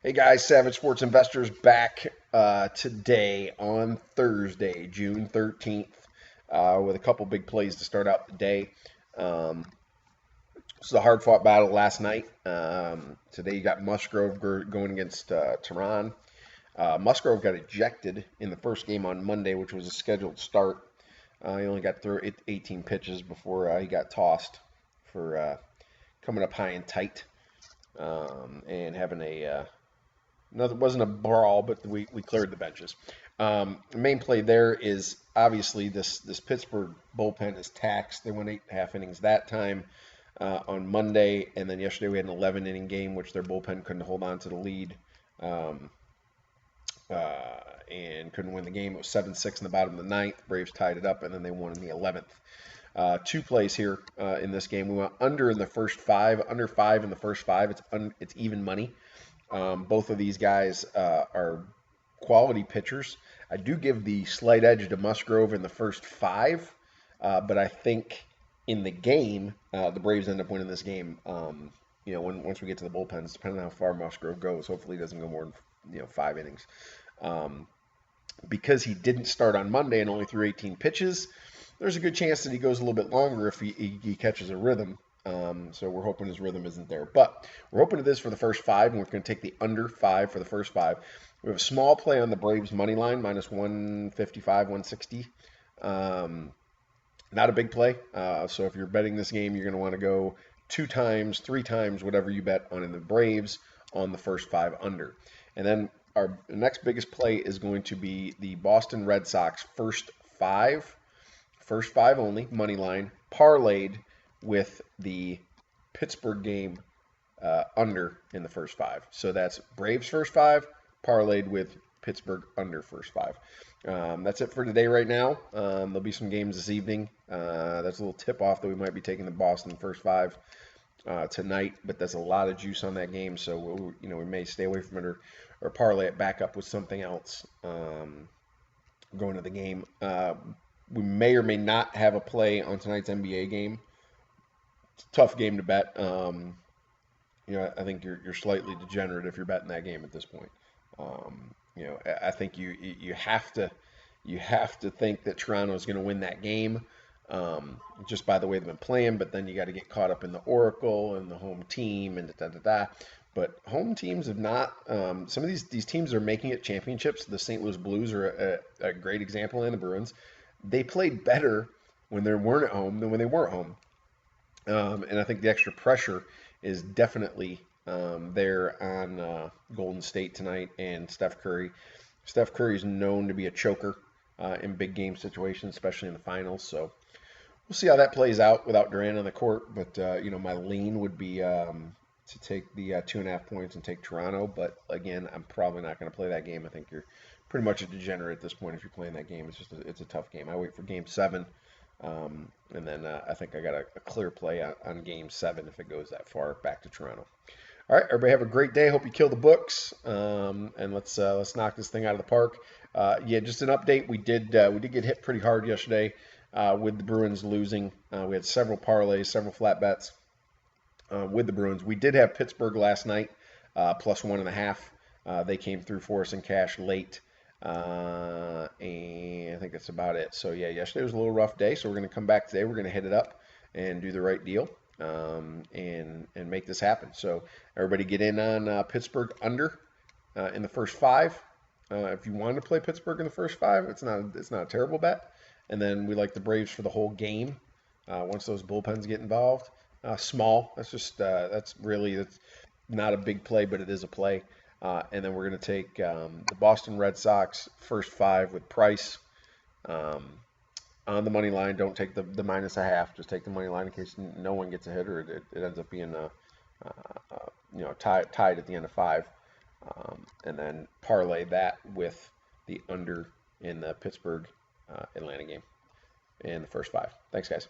Hey guys, Savage Sports Investors back today on Thursday, June 13th, with a couple big plays to start out the day. Um, this was a hard fought battle last night. Today you got Musgrove going against Tehran. Musgrove got ejected in the first game on Monday, which was a scheduled start. He only got through 18 pitches before he got tossed for coming up high and tight and having a no, it wasn't a brawl, but we cleared the benches. The main play there is obviously this Pittsburgh bullpen is taxed. They went 8.5 innings that time on Monday, and then yesterday we had an 11 inning game, which their bullpen couldn't hold on to the lead um, and couldn't win the game. It was 7-6 in the bottom of the ninth. Braves tied it up, and then they won in the 11th. Two plays here in this game. We went under in the first five, under 5 in the first 5. It's even money. Both of these guys are quality pitchers. I do give the slight edge to Musgrove in the first 5, but I think in the game, the Braves end up winning this game. Once we get to the bullpens, depending on how far Musgrove goes, hopefully he doesn't go more than 5 innings. Because he didn't start on Monday and only threw 18 pitches, there's a good chance that he goes a little bit longer if he catches a rhythm. So we're hoping his rhythm isn't there. But we're hoping to this for the first 5, and we're going to take the under 5 for the first 5. We have a small play on the Braves money line, minus 155, 160. Not a big play. So if you're betting this game, you're going to want to go 2 times, 3 times, whatever you bet on in the Braves on the first 5 under. And then our next biggest play is going to be the Boston Red Sox first 5 only, money line, parlayed with the Pittsburgh game under in the first 5. So that's Braves first 5, parlayed with Pittsburgh under first 5. That's it for today right now. There'll be some games this evening. That's a little tip off that we might be taking the Boston first 5 tonight, but there's a lot of juice on that game, so we may stay away from it or parlay it back up with something else going to the game. We may or may not have a play on tonight's NBA game. It's a tough game to bet. I think you're slightly degenerate if you're betting that game at this point. I think you have to think that Toronto is going to win that game just by the way they've been playing. But then you got to get caught up in the Oracle and the home team and da da da. But home teams have not. Some of these teams are making it championships. The St. Louis Blues are a great example, and the Bruins. They played better when they weren't at home than when they weren't home. And I think the extra pressure is definitely there on Golden State tonight and Steph Curry. Steph Curry is known to be a choker in big game situations, especially in the finals. So we'll see how that plays out without Durant on the court. But my lean would be to take the 2.5 points and take Toronto. But again, I'm probably not going to play that game. I think you're pretty much a degenerate at this point if you're playing that game. It's a tough game. I wait for Game 7. And then I think I got a clear play on Game 7 if it goes that far back to Toronto. All right, everybody have a great day. Hope you kill the books, and let's knock this thing out of the park. Just an update. We did get hit pretty hard yesterday with the Bruins losing. We had several parlays, several flat bets with the Bruins. We did have Pittsburgh last night plus 1.5. They came through for us in cash late. And I think that's about it. So yeah, yesterday was a little rough day. So we're going to come back today. We're going to hit it up and do the right deal and make this happen. So everybody get in on Pittsburgh under in the first 5. If you wanted to play Pittsburgh in the first 5, it's not a terrible bet. And then we like the Braves for the whole game. Once those bullpens get involved, small. That's not a big play, but it is a play. And then we're going to take the Boston Red Sox first 5 with Price on the money line. Don't take the -0.5. Just take the money line in case no one gets a hit or it ends up being tied at the end of 5. And then parlay that with the under in the Pittsburgh Atlanta game in the first 5. Thanks, guys.